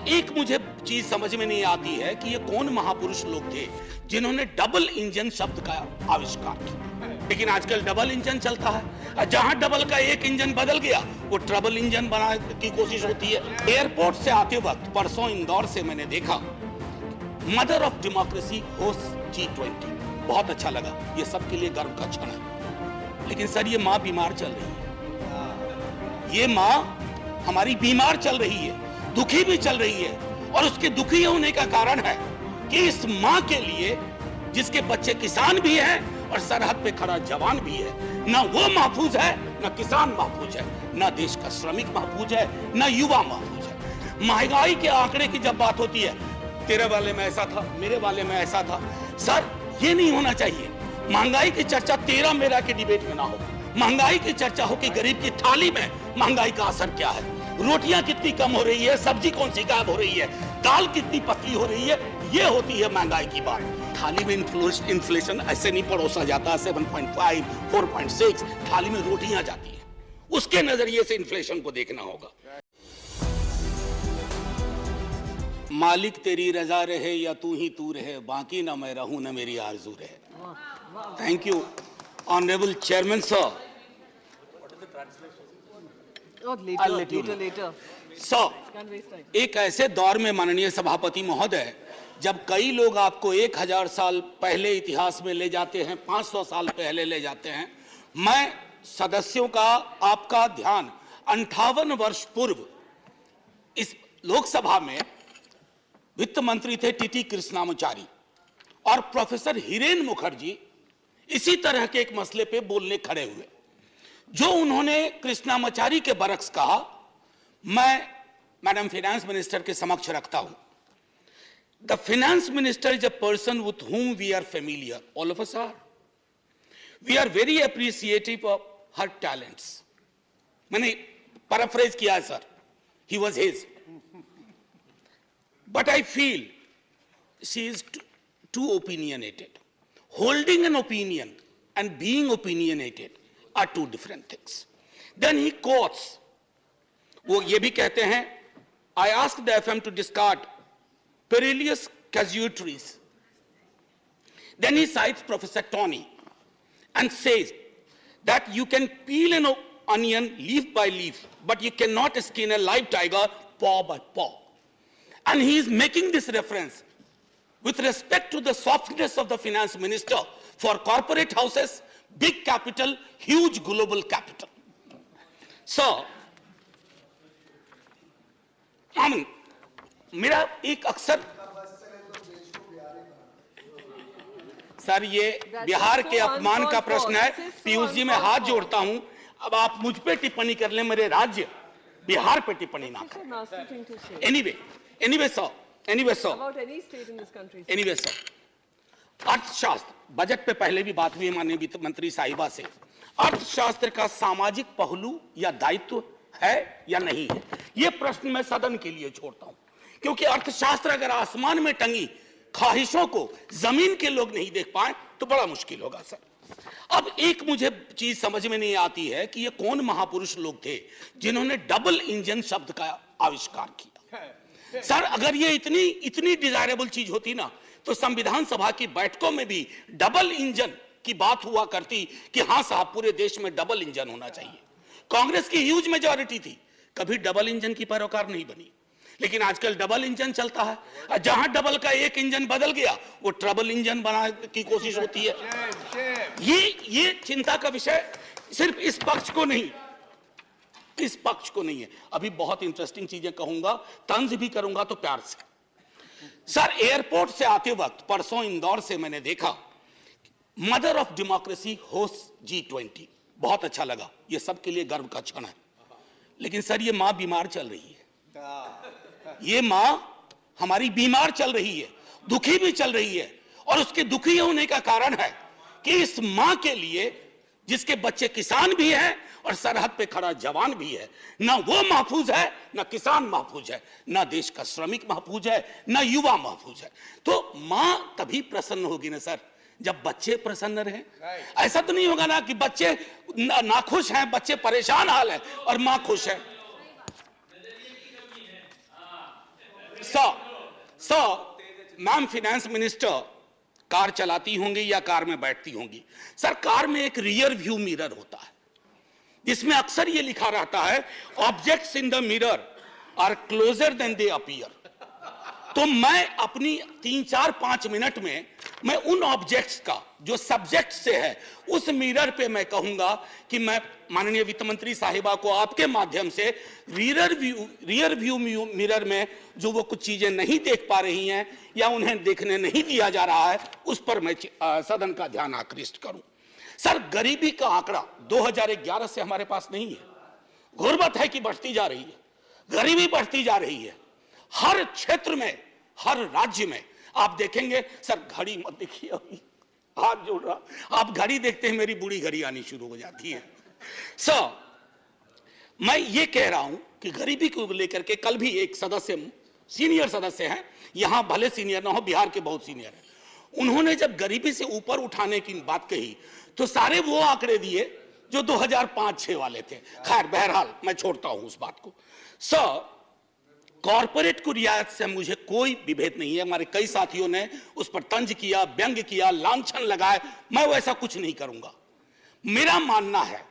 एक मुझे चीज समझ में नहीं आती है कि ये कौन महापुरुष लोग थे जिन्होंने डबल इंजन शब्द का आविष्कार किया। लेकिन आजकल डबल इंजन चलता है, जहां डबल का एक इंजन बदल गया वो ट्रबल इंजन बनाने की कोशिश होती है। एयरपोर्ट से आते वक्त परसों इंदौर से मैंने देखा mother of democracy host G20, बहुत अच्छा लगा। ये सबके लिए गर्व का क्षण है। लेकिन सर ये माँ बीमार चल रही है, ये माँ हमारी बीमार चल रही है, दुखी भी चल रही है। और उसके दुखी होने का कारण है कि इस माँ के लिए जिसके बच्चे किसान भी हैं और सरहद पे खड़ा जवान भी है, ना वो महफूज है, ना किसान महफूज है, ना देश का श्रमिक महफूज है, ना युवा महफूज है। महंगाई के आंकड़े की जब बात होती है, तेरे वाले में ऐसा था, मेरे वाले में ऐसा था, सर ये नहीं होना चाहिए। महंगाई की चर्चा तेरा मेरा के डिबेट में ना हो, महंगाई की चर्चा हो कि गरीब की थाली में महंगाई का असर क्या है, रोटियां कितनी कम हो रही है, सब्जी कौन सी गायब हो रही है, दाल कितनी पतली हो रही है, ये होती है महंगाई की बात। थाली में इन्फ्लेशन ऐसे नहीं परोसा जाता 7.5, 4.6, थाली में रोटियां जाती हैं, उसके नजरिए से इन्फ्लेशन को देखना होगा। मालिक तेरी रजा रहे या तू ही तू रहे, बाकी ना मैं रहूं ना मेरी आरजू रहे। Thank you honourable chairman sir. एक ऐसे दौर में माननीय सभापति महोदय, जब कई लोग आपको 1000 साल पहले इतिहास में ले जाते हैं, 500 साल पहले ले जाते हैं, मैं सदस्यों का आपका ध्यान 58 वर्ष पूर्व इस लोकसभा में वित्त मंत्री थे टीटी कृष्णामाचारी और प्रोफेसर हिरेन मुखर्जी इसी तरह के एक मसले पे बोलने खड़े हुए। जो उन्होंने कृष्णामाचारी के बरक्स कहा, मैं मैडम फाइनेंस मिनिस्टर के समक्ष रखता हूं। The finance minister is a person with whom we are familiar, all of us are. We are very appreciative of her talents. मैंने पैराफ्रेज किया है sir, he was his. But I feel she is too opinionated. Holding an opinion and being opinionated are two different things. Then he quotes, वो ये भी कहते हैं, I asked the FM to discard perilous casualties. Then he cites Professor Tony and says that you can peel an onion leaf by leaf, but you cannot skin a live tiger paw by paw. And he is making this reference with respect to the softness of the finance minister for corporate houses, big capital, huge global capital. So, मेरा एक अक्सर sir ये बिहार के अपमान का प्रश्न है। पीयूष जी मैं हाथ जोड़ता हूं, अब आप मुझ पे टिप्पणी कर लें, मेरे राज्य बिहार पे टिप्पणी ना करें। Anyway, sir. About any state in this country. Anyway, sir. अर्थशास्त्र, बजट पे पहले भी बात हुई माननीय वित्त मंत्री साहिबा से, अर्थशास्त्र का सामाजिक पहलू या दायित्व है या नहीं है, यह प्रश्न मैं सदन के लिए छोड़ता हूं, क्योंकि अर्थशास्त्र अगर आसमान में टंगी ख्वाहिशों को जमीन के लोग नहीं देख पाए तो बड़ा मुश्किल होगा सर। अब एक मुझे चीज समझ में नहीं आती है कि ये कौन महापुरुष लोग थे जिन्होंने डबल इंजन शब्द का आविष्कार किया। सर अगर ये इतनी डिजायरेबल चीज होती ना, तो संविधान सभा की बैठकों में भी डबल इंजन की बात हुआ करती कि हां साहब पूरे देश में डबल इंजन होना चाहिए। कांग्रेस की ह्यूज मेजॉरिटी थी, कभी डबल इंजन की पैरोकार नहीं बनी। लेकिन आजकल डबल इंजन चलता है, जहां डबल का एक इंजन बदल गया वो ट्रबल इंजन बनाने की कोशिश होती है। ये चिंता का विषय सिर्फ इस पक्ष को नहीं, इस पक्ष को नहीं है। अभी बहुत इंटरेस्टिंग चीजें कहूंगा, तंज भी करूंगा तो प्यार से। सर एयरपोर्ट से आते वक्त परसों इंदौर से मैंने देखा mother of democracy host G20, बहुत अच्छा लगा। ये सबके लिए गर्व का क्षण है। लेकिन सर ये मां बीमार चल रही है, ये मां हमारी बीमार चल रही है, दुखी भी चल रही है। और उसके दुखी होने का कारण है कि इस मां के लिए जिसके बच्चे किसान भी हैं और सरहद पे खड़ा जवान भी है, ना वो महफूज है, ना किसान महफूज है, ना देश का श्रमिक महफूज है, ना युवा महफूज है। तो मां तभी प्रसन्न होगी ना सर जब बच्चे प्रसन्न रहे। ऐसा तो नहीं होगा ना कि बच्चे नाखुश हैं, बच्चे परेशान हाल है और मां खुश है। मैम फाइनेंस मिनिस्टर कार चलाती होंगी या कार में बैठती होंगी। सर, कार में एक रियर व्यू मिरर होता है जिसमें अक्सर ये लिखा रहता है objects in the mirror are closer than they appear. तो मैं अपनी 3-4-5 मिनट में मैं उन ऑब्जेक्ट्स का जो सब्जेक्ट से है उस मिरर पे मैं कहूंगा कि मैं माननीय वित्त मंत्री साहिबा को आपके माध्यम से रियर व्यू मिरर में जो वो कुछ चीजें नहीं देख पा रही हैं या उन्हें देखने नहीं दिया जा रहा है उस पर मैं सदन का ध्यान आकृष्ट करूं। सर, गरीबी का आंकड़ा 2011 से हमारे पास नहीं है। गुर्बत है कि बढ़ती जा रही है, गरीबी बढ़ती जा रही है हर क्षेत्र में, हर राज्य में। आप देखेंगे सर, घड़ी मत देखिए, अभी हाथ जोड़ रहा, आप घड़ी देखते हैं मेरी बूढ़ी घड़ी आनी शुरू हो जाती है। सर, मैं ये कह रहा हूं कि गरीबी को लेकर के कल भी एक सदस्य, सीनियर सदस्य हैं, यहां भले सीनियर ना हो, बिहार के बहुत सीनियर हैं, उन्होंने जब गरीबी से ऊपर उठाने की बात कही तो सारे वो आंकड़े दिए जो 2005-6 वाले थे। खैर, बहरहाल मैं छोड़ता हूं उस बात को। सर, कॉर्पोरेट को रियायत से मुझे कोई विभेद नहीं है। हमारे कई साथियों ने उस पर तंज किया, व्यंग किया, लांछन लगाए, मैं वैसा कुछ नहीं करूंगा। मेरा मानना है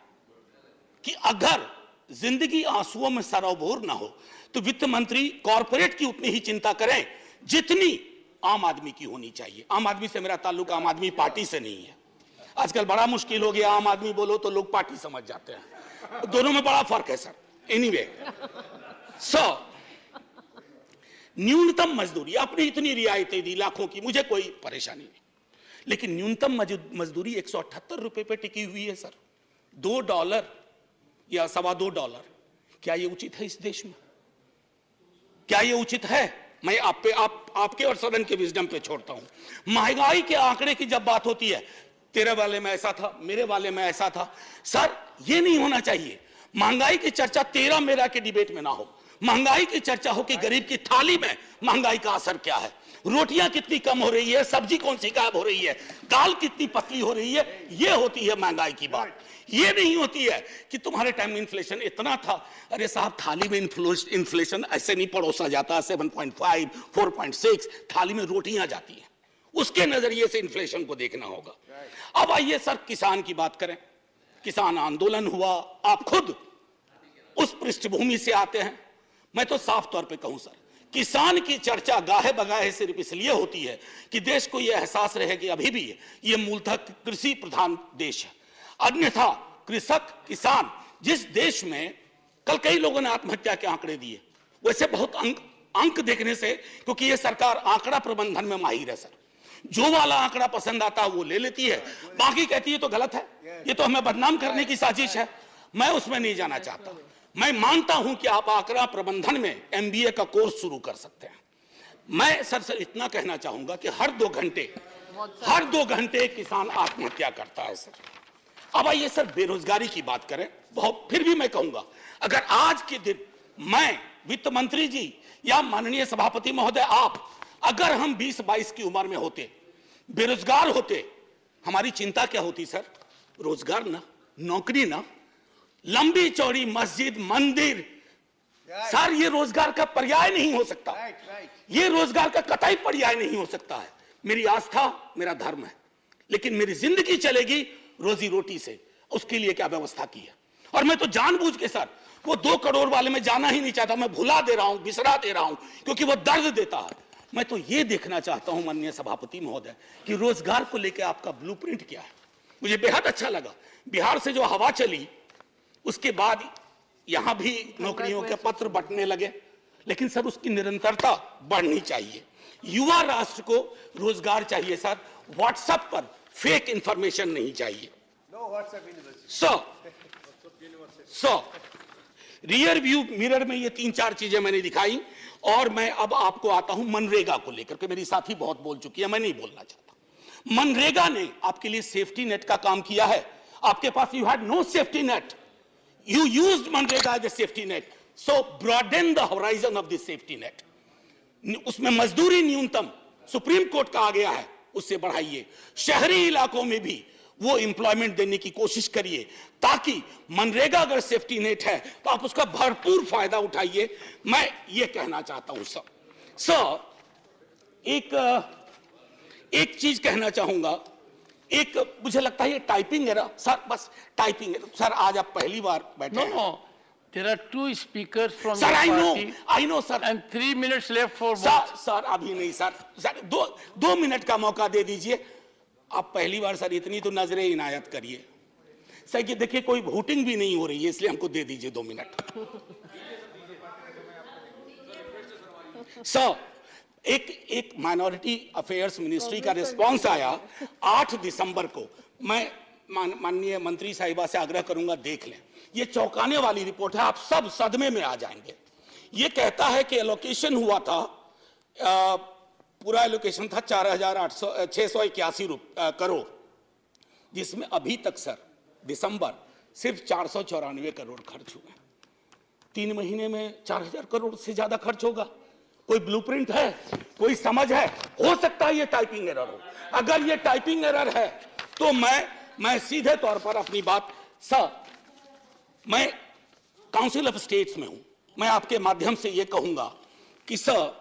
कि अगर जिंदगी आंसुओं में सरोबोर ना हो तो वित्त मंत्री कॉर्पोरेट की उतनी ही चिंता करें जितनी आम आदमी की होनी चाहिए। आम आदमी से मेरा ताल्लुक आम आदमी पार्टी से नहीं है। आजकल बड़ा मुश्किल हो गया, आम आदमी बोलो तो लोग पार्टी समझ जाते हैं, दोनों में बड़ा फर्क है सर। एनीवे, न्यूनतम मजदूरी, आपने इतनी रियायतें दी लाखों की, मुझे कोई परेशानी नहीं, लेकिन न्यूनतम मजदूरी 178 रुपए पे टिकी हुई है सर। $2 या $2.25, क्या ये उचित है इस देश में? क्या ये उचित है? मैं आपके और सदन के विजडम पे छोड़ता हूं। महंगाई के आंकड़े की जब बात होती है, तेरे वाले में ऐसा था, मेरे वाले में ऐसा था, सर ये नहीं होना चाहिए। महंगाई की चर्चा तेरा मेरा के डिबेट में ना हो, महंगाई की चर्चा हो कि गरीब की थाली में महंगाई का असर क्या है, रोटियां कितनी कम हो रही है, सब्जी कौन सी गायब हो रही है, दाल कितनी पतली हो रही है, ये होती है महंगाई की बात। ये नहीं होती है कि तुम्हारे टाइम में इन्फ्लेशन इतना था। अरे साहब, थाली में इन्फ्लेशन ऐसे नहीं परोसा जाता, 7.5, 4.6 थाली में रोटियां जाती हैं, उसके नजरिए से इन्फ्लेशन को देखना होगा। अब आइए सर, किसान की बात करें। किसान आंदोलन हुआ, आप खुद उस पृष्ठभूमि से आते हैं। मैं तो साफ तौर पे कहूं सर, किसान की चर्चा गाहे बगाहे सिर्फ इसलिए होती है कि देश को यह एहसास रहे कि अभी भी ये मूलतः कृषि प्रधान देश है। अन्यथा कृषक, किसान, जिस देश में कल कई लोगों ने आत्महत्या के आंकड़े दिए, वैसे बहुत अंक देखने से, क्योंकि ये सरकार आंकड़ा प्रबंधन में माहिर है सर, जो वाला आंकड़ा पसंद आता है वो ले लेती है, बाकी कहती है तो गलत है, ये तो हमें बदनाम करने की साजिश है। मैं उसमें नहीं जाना चाहता। मैं मानता हूं कि आप आंकड़ा प्रबंधन में MBA का कोर्स शुरू कर सकते हैं। मैं सर इतना कहना चाहूंगा कि हर 2 घंटे किसान आत्महत्या करता है सर। अब आइए सर, बेरोजगारी की बात करें। बहुत, फिर भी मैं कहूंगा, अगर आज के दिन मैं, वित्त मंत्री जी या माननीय सभापति महोदय आप, अगर हम 20-22 की उम्र में होते, बेरोजगार होते, हमारी चिंता क्या होती सर? रोजगार ना, नौकरी ना, लंबी चौड़ी मस्जिद, मंदिर, सर ये रोजगार का पर्याय नहीं हो सकता। ये रोजगार का कतई पर्याय नहीं हो सकता है। मेरी आस्था मेरा धर्म है, लेकिन मेरी जिंदगी चलेगी रोजी रोटी से। उसके लिए क्या व्यवस्था की है? और मैं तो जानबूझ के सर वो 2 करोड़ वाले में जाना ही नहीं चाहता। मैं भुला दे रहा हूं, बिसरा दे रहा हूं, क्योंकि वो दर्द देता है। मैं तो ये देखना चाहता हूं माननीय सभापति महोदय कि रोजगार को लेकर आपका ब्लूप्रिंट क्या है। मुझे बेहद अच्छा लगा, बिहार से जो हवा चली उसके बाद यहां भी नौकरियों के पत्र बंटने लगे, लेकिन सर उसकी निरंतरता बढ़नी चाहिए। युवा राष्ट्र को रोजगार चाहिए सर, व्हाट्सएप पर फेक इंफॉर्मेशन नहीं चाहिए। रियर व्यू मिरर में ये 3-4 चीजें मैंने दिखाई, और मैं अब आपको आता हूं मनरेगा को लेकर के। मेरी साथी बहुत बोल चुकी है, मैं नहीं बोलना चाहता। मनरेगा ने आपके लिए सेफ्टी नेट का काम किया है। आपके पास you had no safety net, you used MNREGA as a safety net, so broaden the horizon of this safety net. उसमें मजदूरी न्यूनतम सुप्रीम कोर्ट का आ गया है, उससे बढ़ाइए। शहरी इलाकों में भी वो एम्प्लॉयमेंट देने की कोशिश करिए, ताकि मनरेगा अगर सेफ्टी नेट है तो आप उसका भरपूर फायदा उठाइए। मैं ये कहना चाहता हूं सब सर, एक चीज कहना चाहूंगा, मुझे लगता है ये टाइपिंग एरर सर, बस टाइपिंग एरर सर। आज आप पहली बार बैठे हैं। No, there are two speakers from sir, your I party know sir. and 3 minutes left for sir, both. Sir अभी नहीं सर, दो मिनट का मौका दे दीजिए। आप पहली बार सर, इतनी तो नजरें इनायत करिए सर। कि देखिए कोई वोटिंग भी नहीं हो रही है, इसलिए हमको दे दीजिए 2 मिनट। सर, एक माइनॉरिटी अफेयर्स मिनिस्ट्री का रिस्पांस आया 8 दिसंबर को। मैं माननीय मंत्री साहिबा से आग्रह करूंगा, देख लें। ये चौंकाने वाली रिपोर्ट है, आप सब सदमे में आ जाएंगे। ये कहता है कि एलोकेशन हुआ था, पूरा एलोकेशन था 4,681 करोड़, जिसमें अभी तक सर दिसंबर सिर्फ 494 करोड़ खर्च हुए। 3 महीने में 4,000 करोड़ से ज्यादा खर्च होगा। कोई ब्लूप्रिंट है, कोई समझ है? हो सकता है ये टाइपिंग एरर हो। अगर ये टाइपिंग एरर है तो मैं सीधे तौर पर अपनी बात सर, मैं काउंसिल ऑफ स्टेट्स में हूं, मैं आपके माध्यम से ये कहूंगा कि सर,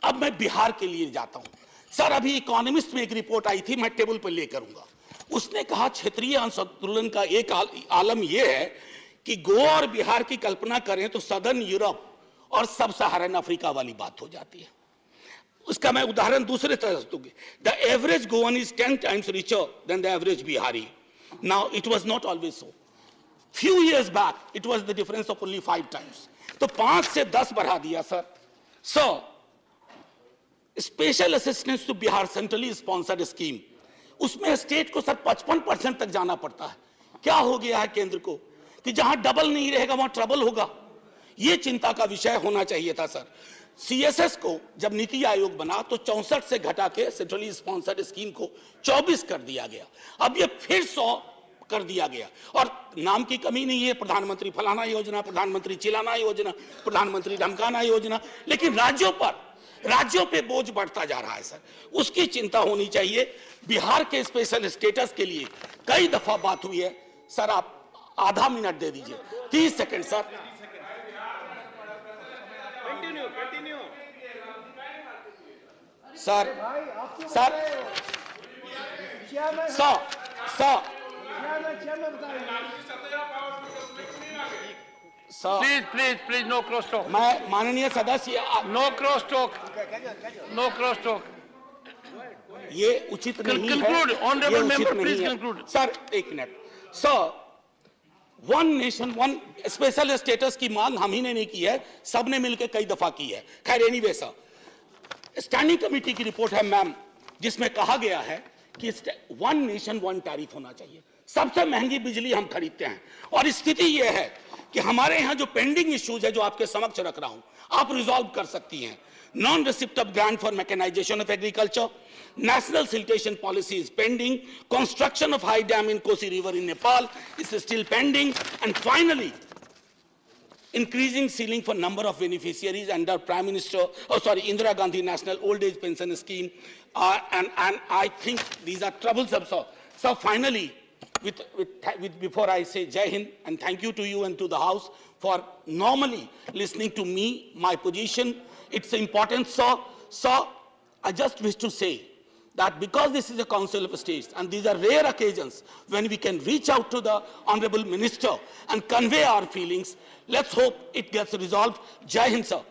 अब मैं बिहार के लिए जाता हूं। सर, अभी इकोनॉमिस्ट में एक रिपोर्ट आई थी, मैं टेबल पर ले करूंगा। उसने कहा क्षेत्रीय असंतुलन का एक आलम यह है कि गोवा और बिहार की कल्पना करें तो सदर्न यूरोप और सब सहारन अफ्रीका वाली बात हो जाती है। उसका मैं उदाहरण दूसरे तरह से दूंगी। The average Goan is 10 times richer than the average Bihari. Now it was not always so. Few years back it was the difference of only 5 times. तो 5 से 10 बढ़ा दिया sir. Sir, special assistance to Bihar centrally sponsored scheme, उसमें state को sir 55% तक जाना पड़ता है। क्या हो गया है केंद्र को कि जहां डबल नहीं रहेगा वहां ट्रबल होगा। यह चिंता का विषय होना चाहिए था सर। सीएसएस को जब नीति आयोग बना तो 64 से घटा के सेंट्रली स्पॉन्सर्ड स्कीम को 24 कर दिया गया। अब ये फिर 100 कर दिया गया। और नाम की कमी नहीं है, प्रधानमंत्री फलाना योजना, प्रधानमंत्री चिलाना योजना, प्रधानमंत्री धमकाना योजना, लेकिन राज्यों पे बोझ बढ़ता जा रहा है सर। उसकी चिंता होनी चाहिए। बिहार के स्पेशल स्टेटस के लिए कई दफा बात हुई है सर। आप आधा मिनट दे दीजिए, 30 second sir. Sir Please, no cross talk. मैं माननीय सदस्य, No cross talk. No cross talk. ये उचित नहीं है। Conclude, honorable ये उचित member, नहीं please है। conclude. Sir, 1 minute. Sir, 1 nation 1 special status की मांग हम ही ने नहीं की है, सबने मिलकर कई दफा की है। खैर, एनीवे सर, स्टैंडिंग कमेटी की रिपोर्ट है मैम, जिसमें कहा गया है कि 1 नेशन 1 टैरिफ होना चाहिए। सबसे महंगी बिजली हम खरीदते हैं, और स्थिति यह है कि हमारे यहां जो पेंडिंग इश्यूज है, जो आपके समक्ष रख रहा हूं, आप रिजॉल्व कर सकती हैं। Non receipt of grant for mechanisation of agriculture, national siltation policy is pending, construction of high dam in Kosi river in Nepal is still pending, and finally increasing ceiling for number of beneficiaries under Indira Gandhi National Old Age Pension Scheme, and I think these are troublesome. So finally, before I say Jai Hind and thank you to you and to the House for normally listening to me, my position, it's important. So I just wish to say that because this is a Council of States and these are rare occasions when we can reach out to the Honorable Minister and convey our feelings, let's hope it gets resolved. Jai Hind, sir.